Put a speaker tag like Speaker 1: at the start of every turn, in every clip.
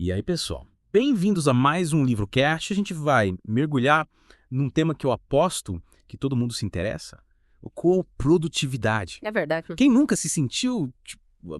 Speaker 1: E aí, pessoal? Bem-vindos a mais um LivroCast. A gente vai mergulhar num tema que eu aposto que todo mundo se interessa, o co-produtividade.
Speaker 2: É verdade.
Speaker 1: Quem nunca se sentiu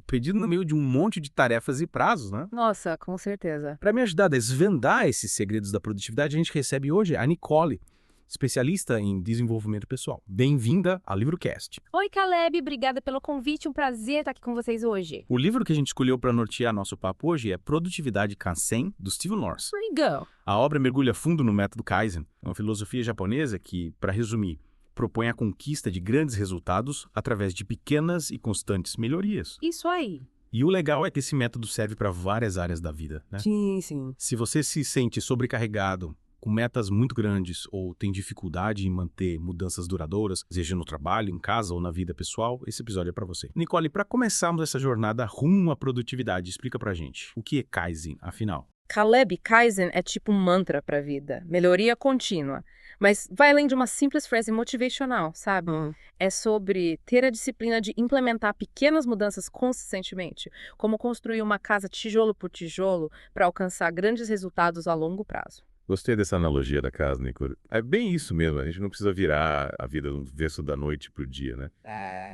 Speaker 1: perdido no meio de um monte de tarefas e prazos, né?
Speaker 2: Nossa, com certeza.
Speaker 1: Para me ajudar a desvendar esses segredos da produtividade, a gente recebe hoje a Nicole, especialista em desenvolvimento pessoal. Bem-vinda ao LivroCast.
Speaker 2: Oi, Caleb, obrigada pelo convite. Um prazer estar aqui com vocês hoje.
Speaker 1: O livro que a gente escolheu para nortear nosso papo hoje é Produtividade Kansen, do Steve Norris.
Speaker 2: Here we go.
Speaker 1: A obra mergulha fundo no método Kaizen, uma filosofia japonesa que, para resumir, propõe a conquista de grandes resultados através de pequenas e constantes melhorias.
Speaker 2: Isso aí.
Speaker 1: E o legal é que esse método serve para várias áreas da vida, né?
Speaker 2: Sim.
Speaker 1: Se você se sente sobrecarregado, com metas muito grandes ou tem dificuldade em manter mudanças duradouras, seja no trabalho, em casa ou na vida pessoal, esse episódio é para você. Nicole, para começarmos essa jornada rumo à produtividade, explica pra gente, o que é Kaizen, afinal?
Speaker 2: Caleb, Kaizen é tipo um mantra para a vida. Melhoria contínua. Mas vai além de uma simples frase motivacional, sabe? É sobre ter a disciplina de implementar pequenas mudanças consistentemente, como construir uma casa tijolo por tijolo para alcançar grandes resultados a longo prazo.
Speaker 3: Gostei dessa analogia da casa, Nico. É bem isso mesmo, a gente não precisa virar a vida do verso da noite pro dia, né?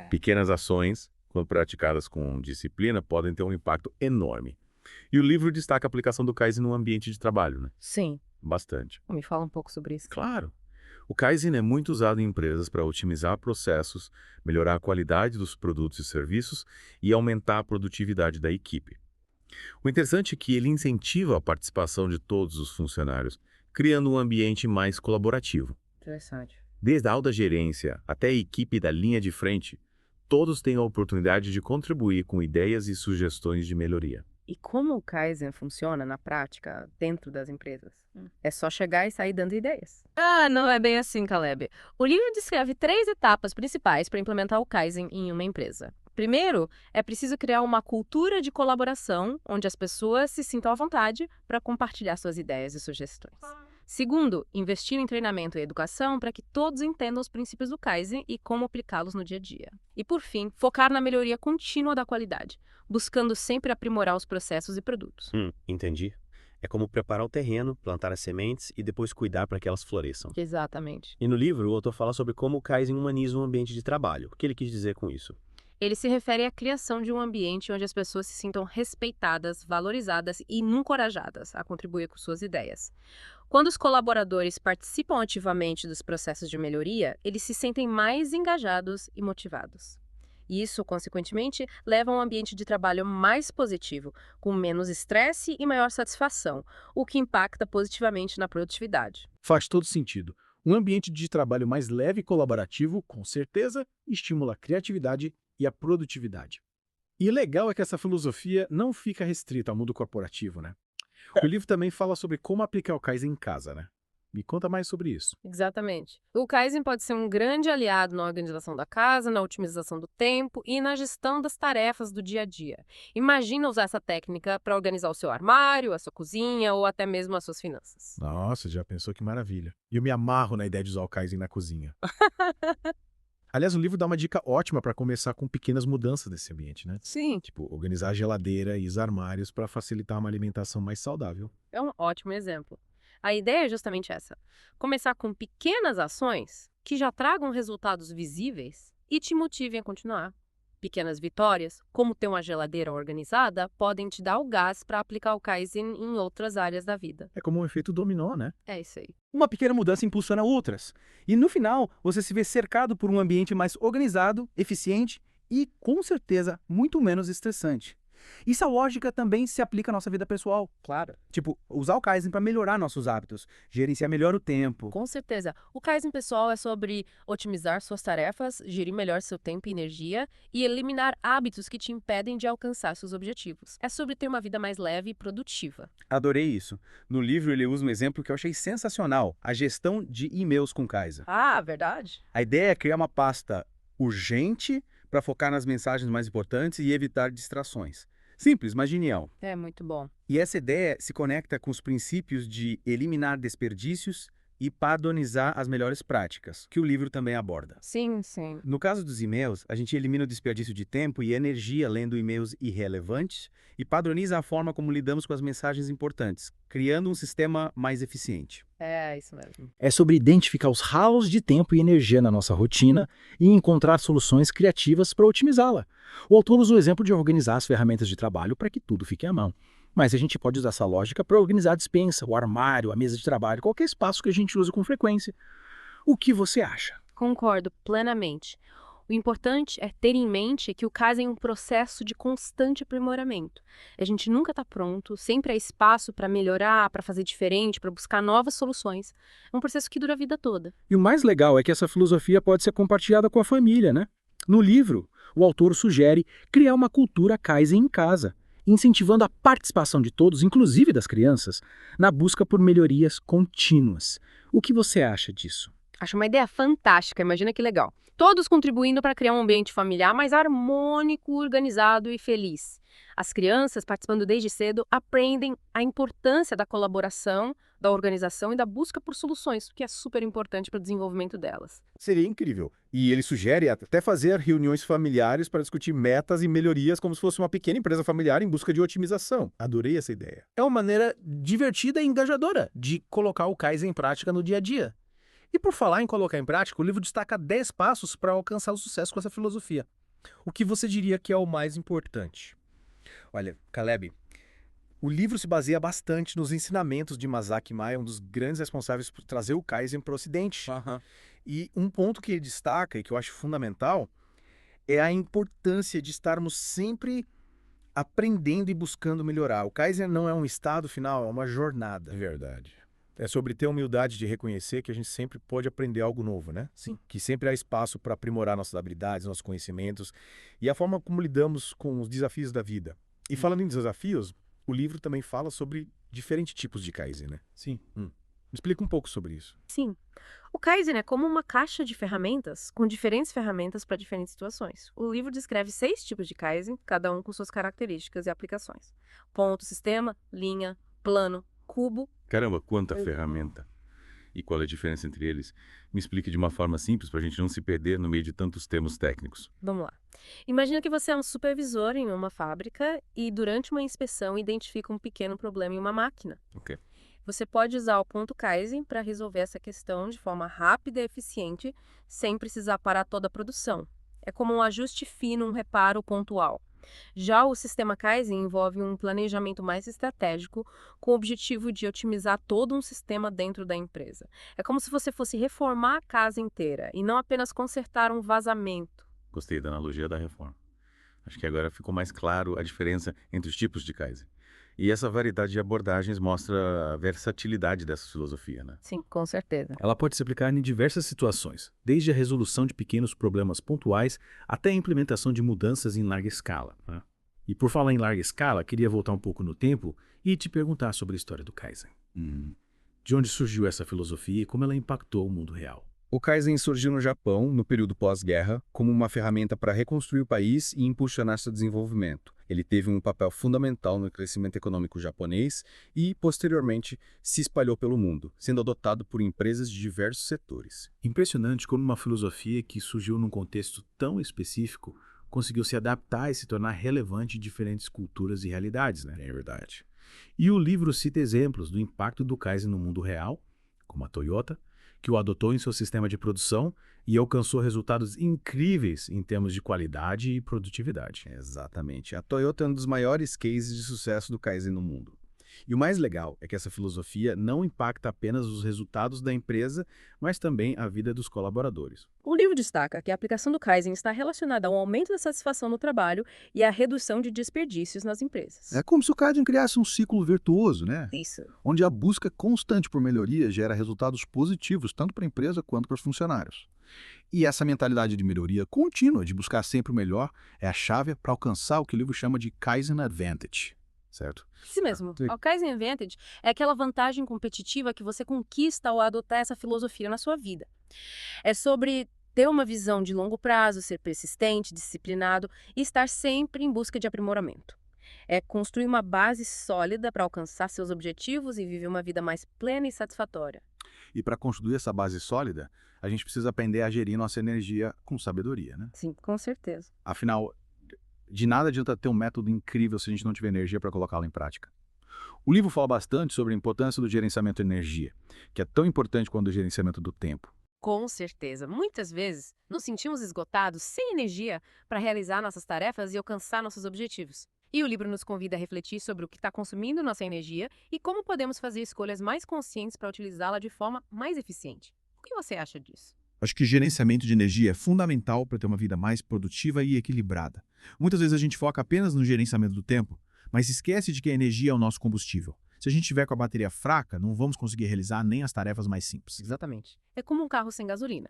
Speaker 3: Pequenas ações, quando praticadas com disciplina, podem ter um impacto enorme. E o livro destaca a aplicação do Kaizen no ambiente de trabalho, né?
Speaker 2: Sim.
Speaker 3: Bastante.
Speaker 2: Me fala um pouco sobre isso.
Speaker 3: Claro. O Kaizen é muito usado em empresas para otimizar processos, melhorar a qualidade dos produtos e serviços e aumentar a produtividade da equipe. O interessante é que ele incentiva a participação de todos os funcionários, criando um ambiente mais colaborativo.
Speaker 2: Interessante.
Speaker 3: Desde a alta gerência até a equipe da linha de frente, todos têm a oportunidade de contribuir com ideias e sugestões de melhoria.
Speaker 2: E como o Kaizen funciona na prática dentro das empresas? É só chegar e sair dando ideias. Ah, não é bem assim, Caleb. O livro descreve 3 etapas principais para implementar o Kaizen em uma empresa. Primeiro, é preciso criar uma cultura de colaboração, onde as pessoas se sintam à vontade para compartilhar suas ideias e sugestões. Segundo, investir em treinamento e educação para que todos entendam os princípios do Kaizen e como aplicá-los no dia a dia. E, por fim, focar na melhoria contínua da qualidade, buscando sempre aprimorar os processos e produtos.
Speaker 4: Entendi. É como preparar o terreno, plantar as sementes e depois cuidar para que elas floresçam.
Speaker 2: Exatamente.
Speaker 4: E no livro, o autor fala sobre como o Kaizen humaniza um ambiente de trabalho. O que ele quis dizer com isso?
Speaker 2: Ele se refere à criação de um ambiente onde as pessoas se sintam respeitadas, valorizadas e encorajadas a contribuir com suas ideias. Quando os colaboradores participam ativamente dos processos de melhoria, eles se sentem mais engajados e motivados. E isso, consequentemente, leva a um ambiente de trabalho mais positivo, com menos estresse e maior satisfação, o que impacta positivamente na produtividade.
Speaker 5: Faz todo sentido. Um ambiente de trabalho mais leve e colaborativo, com certeza, estimula a criatividade e a produtividade. E legal é que essa filosofia não fica restrita ao mundo corporativo, né? O livro também fala sobre como aplicar o Kaizen em casa, né? Me conta mais sobre isso.
Speaker 2: Exatamente. O Kaizen pode ser um grande aliado na organização da casa, na otimização do tempo e na gestão das tarefas do dia a dia. Imagina usar essa técnica para organizar o seu armário, a sua cozinha ou até mesmo as suas finanças.
Speaker 5: Nossa, já pensou que maravilha. E eu me amarro na ideia de usar o Kaizen na cozinha. Aliás, o livro dá uma dica ótima para começar com pequenas mudanças nesse ambiente, né?
Speaker 2: Sim,
Speaker 5: Tipo, organizar a geladeira e os armários para facilitar uma alimentação mais saudável.
Speaker 2: é um ótimo exemplo. A ideia é justamente essa: começar com pequenas ações que já tragam resultados visíveis e te motivem a continuar. Pequenas vitórias, como ter uma geladeira organizada, podem te dar o gás para aplicar o Kaizen em outras áreas da vida.
Speaker 5: É como um efeito dominó, né?
Speaker 2: É isso aí.
Speaker 6: Uma pequena mudança impulsiona outras. E no final, você se vê cercado por um ambiente mais organizado, eficiente e, com certeza, muito menos estressante. Essa lógica também se aplica à nossa vida pessoal, claro. Tipo, usar o Kaizen para melhorar nossos hábitos, gerenciar melhor o tempo.
Speaker 2: Com certeza. O Kaizen pessoal é sobre otimizar suas tarefas, gerir melhor seu tempo e energia e eliminar hábitos que te impedem de alcançar seus objetivos. É sobre ter uma vida mais leve e produtiva.
Speaker 6: Adorei isso. No livro ele usa um exemplo que eu achei sensacional, a gestão de e-mails com Kaizen.
Speaker 2: Ah, verdade?
Speaker 6: A ideia é criar uma pasta urgente para focar nas mensagens mais importantes e evitar distrações. Simples, mas genial.
Speaker 2: É muito bom.
Speaker 6: E essa ideia se conecta com os princípios de eliminar desperdícios, e padronizar as melhores práticas, que o livro também aborda.
Speaker 2: Sim, sim.
Speaker 6: No caso dos e-mails, a gente elimina o desperdício de tempo e energia lendo e-mails irrelevantes e padroniza a forma como lidamos com as mensagens importantes, criando um sistema mais eficiente.
Speaker 2: É, isso mesmo.
Speaker 5: É sobre identificar os ralos de tempo e energia na nossa rotina e encontrar soluções criativas para otimizá-la. O autor usa o exemplo de organizar as ferramentas de trabalho para que tudo fique à mão. Mas a gente pode usar essa lógica para organizar a despensa, o armário, a mesa de trabalho, qualquer espaço que a gente usa com frequência. O que você acha?
Speaker 2: Concordo plenamente. O importante é ter em mente que o Kaizen é um processo de constante aprimoramento. A gente nunca está pronto, sempre há espaço para melhorar, para fazer diferente, para buscar novas soluções. É um processo que dura a vida toda.
Speaker 5: E o mais legal é que essa filosofia pode ser compartilhada com a família, né? No livro, o autor sugere criar uma cultura Kaizen em casa, incentivando a participação de todos, inclusive das crianças, na busca por melhorias contínuas. O que você acha disso?
Speaker 2: Acho uma ideia fantástica, imagina que legal. Todos contribuindo para criar um ambiente familiar mais harmônico, organizado e feliz. As crianças, participando desde cedo, aprendem a importância da colaboração, da organização e da busca por soluções, o que é super importante para o desenvolvimento delas.
Speaker 3: Seria incrível. E ele sugere até fazer reuniões familiares para discutir metas e melhorias como se fosse uma pequena empresa familiar em busca de otimização. Adorei essa ideia.
Speaker 1: É uma maneira divertida e engajadora de colocar o Kaizen em prática no dia a dia. E por falar em colocar em prática, o livro destaca 10 passos para alcançar o sucesso com essa filosofia. O que você diria que é o mais importante?
Speaker 3: Olha, Caleb, o livro se baseia bastante nos ensinamentos de Masaki Maia, um dos grandes responsáveis por trazer o Kaizen para o Ocidente. E um ponto que ele destaca e que eu acho fundamental é a importância de estarmos sempre aprendendo e buscando melhorar. O Kaizen não é um estado final, é uma jornada.
Speaker 1: É verdade.
Speaker 3: É sobre ter a humildade de reconhecer que a gente sempre pode aprender algo novo, né?
Speaker 1: Sim.
Speaker 3: Que sempre há espaço para aprimorar nossas habilidades, nossos conhecimentos e a forma como lidamos com os desafios da vida. E falando em desafios, o livro também fala sobre diferentes tipos de Kaizen, né?
Speaker 1: Sim.
Speaker 3: Me explica um pouco sobre isso.
Speaker 2: Sim. O Kaizen é como uma caixa de ferramentas, com diferentes ferramentas para diferentes situações. O livro descreve 6 tipos de Kaizen, cada um com suas características e aplicações. Ponto, sistema, linha, plano, cubo.
Speaker 3: Caramba, quanta ferramenta! E qual é a diferença entre eles? Me explique de uma forma simples para a gente não se perder no meio de tantos termos técnicos.
Speaker 2: Vamos lá. Imagina que você é um supervisor em uma fábrica e durante uma inspeção identifica um pequeno problema em uma máquina.
Speaker 3: Ok.
Speaker 2: Você pode usar o ponto Kaizen para resolver essa questão de forma rápida e eficiente, sem precisar parar toda a produção. É como um ajuste fino, um reparo pontual. Já o sistema Kaizen envolve um planejamento mais estratégico com o objetivo de otimizar todo um sistema dentro da empresa. É como se você fosse reformar a casa inteira e não apenas consertar um vazamento.
Speaker 3: Gostei da analogia da reforma. Acho que agora ficou mais claro a diferença entre os tipos de Kaizen. E essa variedade de abordagens mostra a versatilidade dessa filosofia, né?
Speaker 2: Sim, com certeza.
Speaker 1: Ela pode se aplicar em diversas situações, desde a resolução de pequenos problemas pontuais até a implementação de mudanças em larga escala, né? E por falar em larga escala, queria voltar um pouco no tempo e te perguntar sobre a história do Kaizen. De onde surgiu essa filosofia e como ela impactou o mundo real?
Speaker 3: O Kaizen surgiu no Japão, no período pós-guerra, como uma ferramenta para reconstruir o país e impulsionar seu desenvolvimento. Ele teve um papel fundamental no crescimento econômico japonês e, posteriormente, se espalhou pelo mundo, sendo adotado por empresas de diversos setores.
Speaker 1: Impressionante como uma filosofia que surgiu num contexto tão específico conseguiu se adaptar e se tornar relevante em diferentes culturas e realidades, né?
Speaker 3: É verdade.
Speaker 1: E o livro cita exemplos do impacto do Kaizen no mundo real, como a Toyota, que o adotou em seu sistema de produção e alcançou resultados incríveis em termos de qualidade e produtividade.
Speaker 3: Exatamente. A Toyota é um dos maiores cases de sucesso do Kaizen no mundo. E o mais legal é que essa filosofia não impacta apenas os resultados da empresa, mas também a vida dos colaboradores.
Speaker 2: O livro destaca que a aplicação do Kaizen está relacionada ao aumento da satisfação no trabalho e à redução de desperdícios nas empresas.
Speaker 7: É como se o Kaizen criasse um ciclo virtuoso, né?
Speaker 2: Isso.
Speaker 7: Onde a busca constante por melhoria gera resultados positivos tanto para a empresa quanto para os funcionários. E essa mentalidade de melhoria contínua, de buscar sempre o melhor, é a chave para alcançar o que o livro chama de Kaizen Advantage, certo?
Speaker 2: Isso mesmo. O Kaizen Advantage é aquela vantagem competitiva que você conquista ao adotar essa filosofia na sua vida. É sobre ter uma visão de longo prazo, ser persistente, disciplinado e estar sempre em busca de aprimoramento. É construir uma base sólida para alcançar seus objetivos e viver uma vida mais plena e satisfatória.
Speaker 7: E para construir essa base sólida, a gente precisa aprender a gerir nossa energia com sabedoria, né?
Speaker 2: Sim, com certeza.
Speaker 7: Afinal, de nada adianta ter um método incrível se a gente não tiver energia para colocá-lo em prática. O livro fala bastante sobre a importância do gerenciamento de energia, que é tão importante quanto o gerenciamento do tempo.
Speaker 2: Com certeza. Muitas vezes nos sentimos esgotados, sem energia, para realizar nossas tarefas e alcançar nossos objetivos. E o livro nos convida a refletir sobre o que está consumindo nossa energia e como podemos fazer escolhas mais conscientes para utilizá-la de forma mais eficiente. O que você acha disso?
Speaker 8: Acho que gerenciamento de energia é fundamental para ter uma vida mais produtiva e equilibrada. Muitas vezes a gente foca apenas no gerenciamento do tempo, mas esquece de que a energia é o nosso combustível. Se a gente tiver com a bateria fraca, não vamos conseguir realizar nem as tarefas mais simples.
Speaker 2: Exatamente. É como um carro sem gasolina.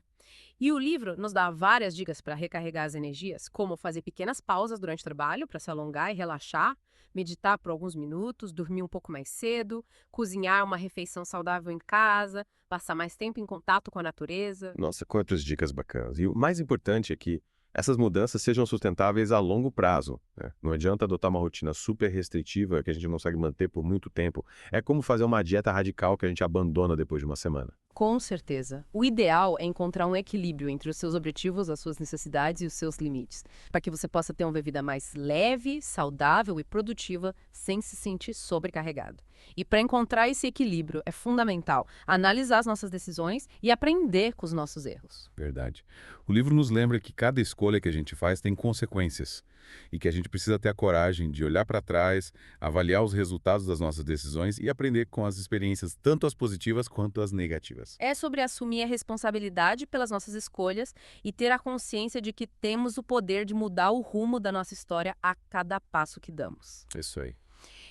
Speaker 2: E o livro nos dá várias dicas para recarregar as energias, como fazer pequenas pausas durante o trabalho para se alongar e relaxar, meditar por alguns minutos, dormir um pouco mais cedo, cozinhar uma refeição saudável em casa, passar mais tempo em contato com a natureza.
Speaker 3: Nossa, quantas dicas bacanas. E o mais importante é que essas mudanças sejam sustentáveis a longo prazo, né? Não adianta adotar uma rotina super restritiva que a gente não consegue manter por muito tempo. É como fazer uma dieta radical que a gente abandona depois de uma semana.
Speaker 2: Com certeza. O ideal é encontrar um equilíbrio entre os seus objetivos, as suas necessidades e os seus limites, para que você possa ter uma vida mais leve, saudável e produtiva, sem se sentir sobrecarregado. E para encontrar esse equilíbrio, é fundamental analisar as nossas decisões e aprender com os nossos erros.
Speaker 3: Verdade. O livro nos lembra que cada escolha que a gente faz tem consequências e que a gente precisa ter a coragem de olhar para trás, avaliar os resultados das nossas decisões e aprender com as experiências, tanto as positivas quanto as negativas.
Speaker 2: É sobre assumir a responsabilidade pelas nossas escolhas e ter a consciência de que temos o poder de mudar o rumo da nossa história a cada passo que damos.
Speaker 3: Isso aí.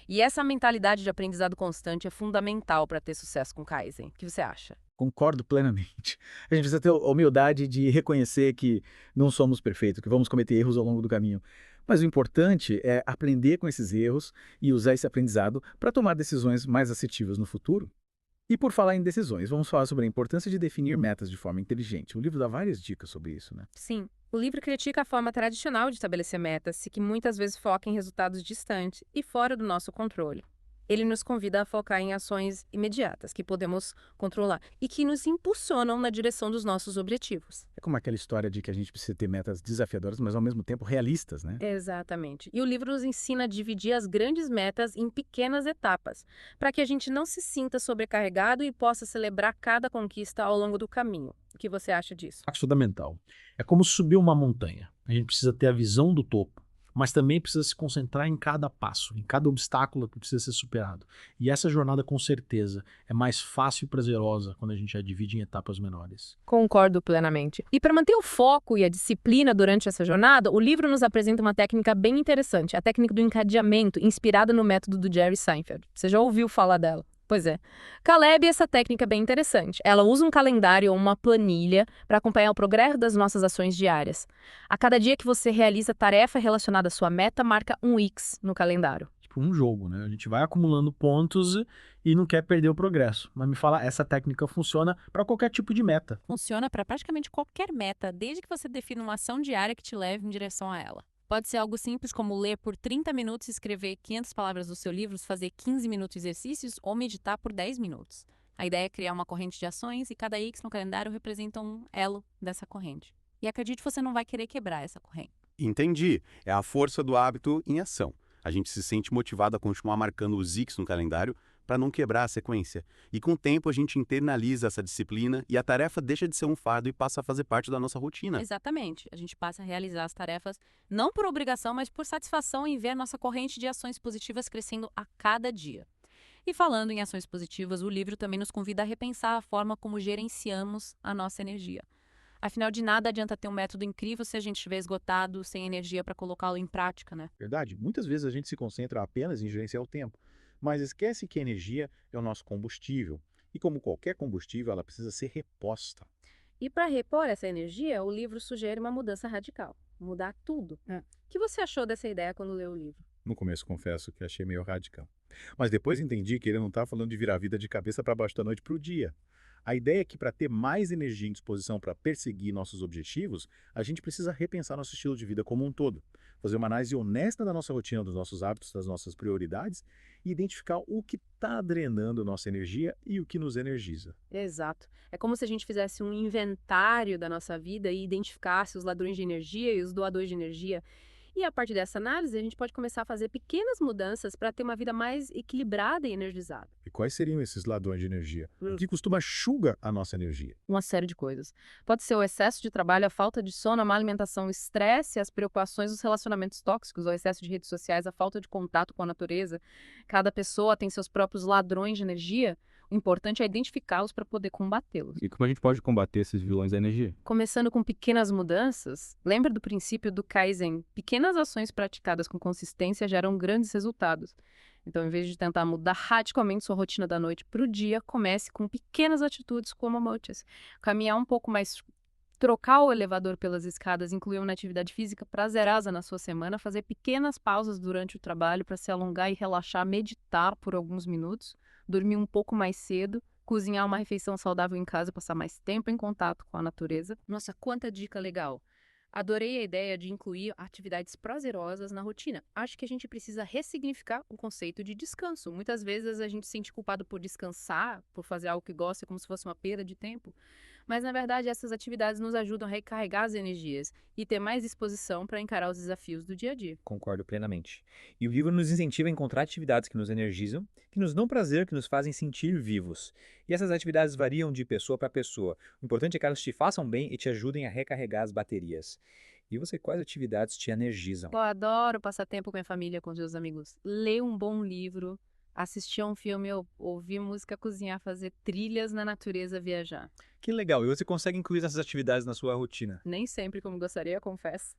Speaker 2: E essa mentalidade de aprendizado constante é fundamental para ter sucesso com Kaizen. O que você acha?
Speaker 6: Concordo plenamente. A gente precisa ter a humildade de reconhecer que não somos perfeitos, que vamos cometer erros ao longo do caminho. Mas o importante é aprender com esses erros e usar esse aprendizado para tomar decisões mais assertivas no futuro. E por falar em decisões, vamos falar sobre a importância de definir metas de forma inteligente. O livro dá várias dicas sobre isso, né?
Speaker 2: Sim. O livro critica a forma tradicional de estabelecer metas, que muitas vezes foca em resultados distantes e fora do nosso controle. Ele nos convida a focar em ações imediatas, que podemos controlar e que nos impulsionam na direção dos nossos objetivos.
Speaker 6: É como aquela história de que a gente precisa ter metas desafiadoras, mas ao mesmo tempo realistas, né?
Speaker 2: Exatamente. E o livro nos ensina a dividir as grandes metas em pequenas etapas, para que a gente não se sinta sobrecarregado e possa celebrar cada conquista ao longo do caminho. O que você acha disso?
Speaker 1: Acho fundamental. É como subir uma montanha. A gente precisa ter a visão do topo, mas também precisa se concentrar em cada passo, em cada obstáculo que precisa ser superado. E essa jornada, com certeza, é mais fácil e prazerosa quando a gente a divide em etapas menores.
Speaker 2: Concordo plenamente. E para manter o foco e a disciplina durante essa jornada, o livro nos apresenta uma técnica bem interessante, a técnica do encadeamento, inspirada no método do Jerry Seinfeld. Você já ouviu falar dela? Pois é. Caleb, essa técnica é bem interessante. Ela usa um calendário ou uma planilha para acompanhar o progresso das nossas ações diárias. A cada dia que você realiza tarefa relacionada à sua meta, marca um X no calendário.
Speaker 1: Tipo um jogo, né? A gente vai acumulando pontos e não quer perder o progresso. Mas me fala, essa técnica funciona para qualquer tipo de meta.
Speaker 2: Funciona para praticamente qualquer meta, desde que você defina uma ação diária que te leve em direção a ela. Pode ser algo simples como ler por 30 minutos, escrever 500 palavras do seu livro, fazer 15 minutos de exercícios ou meditar por 10 minutos. A ideia é criar uma corrente de ações e cada X no calendário representa um elo dessa corrente. E acredite, você não vai querer quebrar essa corrente.
Speaker 4: Entendi. É a força do hábito em ação. A gente se sente motivado a continuar marcando os X no calendário para não quebrar a sequência. E com o tempo a gente internaliza essa disciplina e a tarefa deixa de ser um fardo e passa a fazer parte da nossa rotina.
Speaker 2: Exatamente. A gente passa a realizar as tarefas não por obrigação, mas por satisfação em ver a nossa corrente de ações positivas crescendo a cada dia. E falando em ações positivas, o livro também nos convida a repensar a forma como gerenciamos a nossa energia. Afinal, de nada adianta ter um método incrível se a gente estiver esgotado, sem energia para colocá-lo em prática, né?
Speaker 7: Verdade? Muitas vezes a gente se concentra apenas em gerenciar o tempo, mas esquece que a energia é o nosso combustível. E como qualquer combustível, ela precisa ser reposta.
Speaker 2: E para repor essa energia, o livro sugere uma mudança radical. Mudar tudo. O que você achou dessa ideia quando leu o livro?
Speaker 7: No começo, confesso que achei meio radical. Mas depois entendi que ele não está falando de virar a vida de cabeça para baixo da noite para o dia.
Speaker 3: A ideia é que para ter mais energia e disposição para perseguir nossos objetivos, a gente precisa repensar nosso estilo de vida como um todo, fazer uma análise honesta da nossa rotina, dos nossos hábitos, das nossas prioridades e identificar o que está drenando nossa energia e o que nos energiza.
Speaker 2: Exato. É como se a gente fizesse um inventário da nossa vida e identificasse os ladrões de energia e os doadores de energia. E a partir dessa análise, a gente pode começar a fazer pequenas mudanças para ter uma vida mais equilibrada e energizada.
Speaker 3: E quais seriam esses ladrões de energia? O que costuma sugar a nossa energia?
Speaker 2: Uma série de coisas. Pode ser o excesso de trabalho, a falta de sono, a má alimentação, o estresse, as preocupações, os relacionamentos tóxicos, o excesso de redes sociais, a falta de contato com a natureza. Cada pessoa tem seus próprios ladrões de energia. O importante é identificá-los para poder combatê-los.
Speaker 9: E como a gente pode combater esses vilões da energia?
Speaker 2: Começando com pequenas mudanças, lembra do princípio do Kaizen? Pequenas ações praticadas com consistência geram grandes resultados. Então, em vez de tentar mudar radicalmente sua rotina da noite para o dia, comece com pequenas atitudes como Mochas. Caminhar um pouco mais, trocar o elevador pelas escadas, incluir uma atividade física prazerosa na sua semana, fazer pequenas pausas durante o trabalho para se alongar e relaxar, meditar por alguns minutos, dormir um pouco mais cedo, cozinhar uma refeição saudável em casa, passar mais tempo em contato com a natureza. Nossa, quanta dica legal! Adorei a ideia de incluir atividades prazerosas na rotina. Acho que a gente precisa ressignificar o conceito de descanso. Muitas vezes a gente se sente culpado por descansar, por fazer algo que gosta, como se fosse uma perda de tempo. Mas, na verdade, essas atividades nos ajudam a recarregar as energias e ter mais disposição para encarar os desafios do dia a dia.
Speaker 10: Concordo plenamente. E o livro nos incentiva a encontrar atividades que nos energizam, que nos dão prazer, que nos fazem sentir vivos. E essas atividades variam de pessoa para pessoa. O importante é que elas te façam bem e te ajudem a recarregar as baterias. E você, quais atividades te energizam?
Speaker 2: Eu adoro passar tempo com a minha família, com os meus amigos. Ler um bom livro, assistir a um filme, ouvir música, cozinhar, fazer trilhas na natureza, viajar.
Speaker 10: Que legal. E você consegue incluir essas atividades na sua rotina?
Speaker 2: Nem sempre como gostaria, confesso.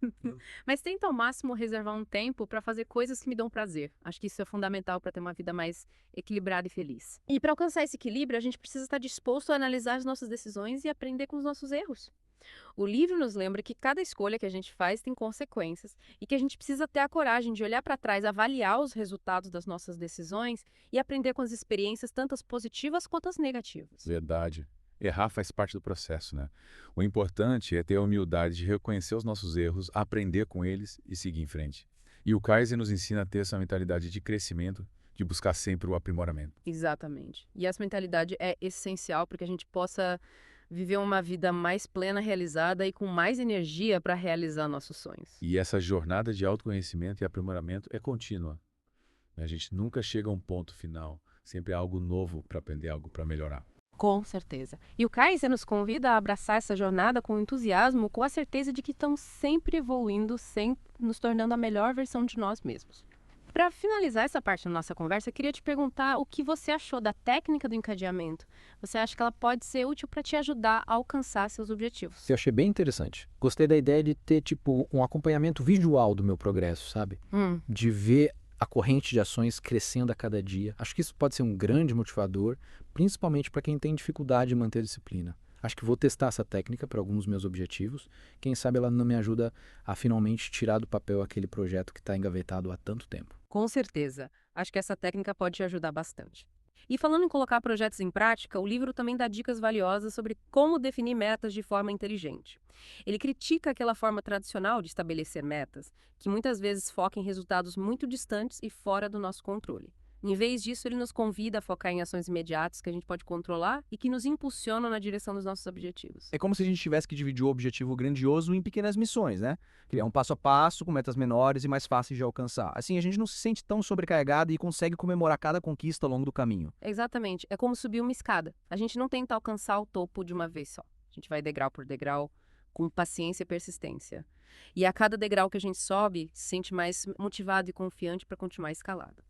Speaker 2: Mas tento ao máximo reservar um tempo para fazer coisas que me dão prazer. Acho que isso é fundamental para ter uma vida mais equilibrada e feliz. E para alcançar esse equilíbrio, a gente precisa estar disposto a analisar as nossas decisões e aprender com os nossos erros. O livro nos lembra que cada escolha que a gente faz tem consequências e que a gente precisa ter a coragem de olhar para trás, avaliar os resultados das nossas decisões e aprender com as experiências, tanto as positivas quanto as negativas.
Speaker 3: Verdade. Errar faz parte do processo, né? O importante é ter a humildade de reconhecer os nossos erros, aprender com eles e seguir em frente. E o Kaizen nos ensina a ter essa mentalidade de crescimento, de buscar sempre o aprimoramento.
Speaker 2: Exatamente. E essa mentalidade é essencial para que a gente possa viver uma vida mais plena, realizada e com mais energia para realizar nossos sonhos.
Speaker 3: E essa jornada de autoconhecimento e aprimoramento é contínua. A gente nunca chega a um ponto final. Sempre há algo novo para aprender, algo para melhorar.
Speaker 2: Com certeza. E o Kaizen nos convida a abraçar essa jornada com entusiasmo, com a certeza de que estamos sempre evoluindo, sempre nos tornando a melhor versão de nós mesmos. Para finalizar essa parte da nossa conversa, eu queria te perguntar o que você achou da técnica do encadeamento. Você acha que ela pode ser útil para te ajudar a alcançar seus objetivos?
Speaker 11: Eu achei bem interessante. Gostei da ideia de ter, um acompanhamento visual do meu progresso, sabe? De ver a corrente de ações crescendo a cada dia. Acho que isso pode ser um grande motivador, principalmente para quem tem dificuldade em manter a disciplina. Acho que vou testar essa técnica para alguns dos meus objetivos. Quem sabe ela não me ajuda a finalmente tirar do papel aquele projeto que está engavetado há tanto tempo.
Speaker 2: Com certeza. Acho que essa técnica pode te ajudar bastante. E falando em colocar projetos em prática, o livro também dá dicas valiosas sobre como definir metas de forma inteligente. Ele critica aquela forma tradicional de estabelecer metas, que muitas vezes foca em resultados muito distantes e fora do nosso controle. Em vez disso, ele nos convida a focar em ações imediatas que a gente pode controlar e que nos impulsionam na direção dos nossos objetivos.
Speaker 6: É como se a gente tivesse que dividir o objetivo grandioso em pequenas missões, né? Criar um passo a passo, com metas menores e mais fáceis de alcançar. Assim, a gente não se sente tão sobrecarregado e consegue comemorar cada conquista ao longo do caminho.
Speaker 2: Exatamente. É como subir uma escada. A gente não tenta alcançar o topo de uma vez só. A gente vai degrau por degrau, com paciência e persistência. E a cada degrau que a gente sobe, se sente mais motivado e confiante para continuar escalado.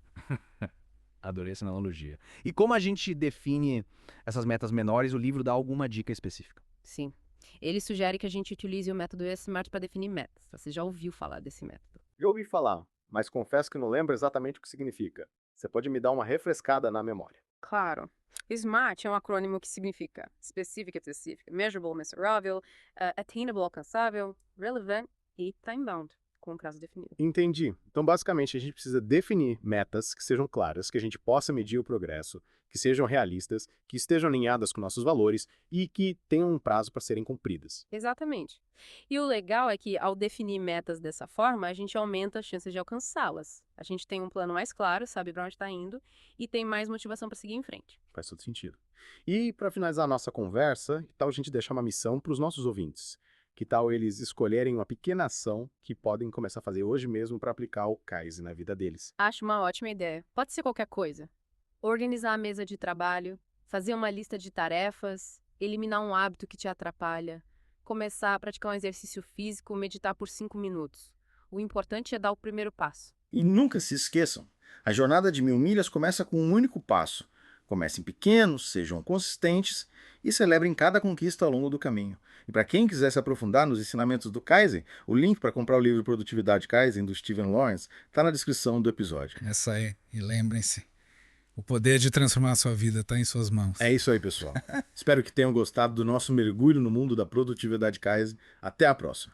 Speaker 6: Adorei essa analogia. E como a gente define essas metas menores, o livro dá alguma dica específica?
Speaker 2: Sim. Ele sugere que a gente utilize o método SMART para definir metas. Você já ouviu falar desse método?
Speaker 12: Já ouvi falar, mas confesso que não lembro exatamente o que significa. Você pode me dar uma refrescada na memória?
Speaker 2: Claro. SMART é um acrônimo que significa Specific, Measurable, Mensurável, Attainable, Alcançável, Relevant e Time-Bound. com o prazo definido.
Speaker 12: Entendi. Então, basicamente, a gente precisa definir metas que sejam claras, que a gente possa medir o progresso, que sejam realistas, que estejam alinhadas com nossos valores e que tenham um prazo para serem cumpridas.
Speaker 2: Exatamente. E o legal é que, ao definir metas dessa forma, a gente aumenta as chances de alcançá-las. A gente tem um plano mais claro, sabe para onde está indo, e tem mais motivação para seguir em frente.
Speaker 12: Faz todo sentido. E, para finalizar a nossa conversa, que tal a gente deixar uma missão para os nossos ouvintes? Que tal eles escolherem uma pequena ação que podem começar a fazer hoje mesmo para aplicar o Kaizen na vida deles?
Speaker 2: Acho uma ótima ideia. Pode ser qualquer coisa. Organizar a mesa de trabalho, fazer uma lista de tarefas, eliminar um hábito que te atrapalha, começar a praticar um exercício físico, meditar por 5 minutos. O importante é dar o primeiro passo.
Speaker 13: E nunca se esqueçam, a jornada de 1000 milhas começa com um único passo. Comecem pequenos, sejam consistentes e celebrem cada conquista ao longo do caminho. E para quem quiser se aprofundar nos ensinamentos do Kaizen, o link para comprar o livro Produtividade Kaizen, do Steven Lawrence, está na descrição do episódio.
Speaker 14: Essa aí, e lembrem-se, o poder de transformar a sua vida está em suas mãos.
Speaker 12: É isso aí, pessoal. Espero que tenham gostado do nosso mergulho no mundo da Produtividade Kaizen. Até a próxima.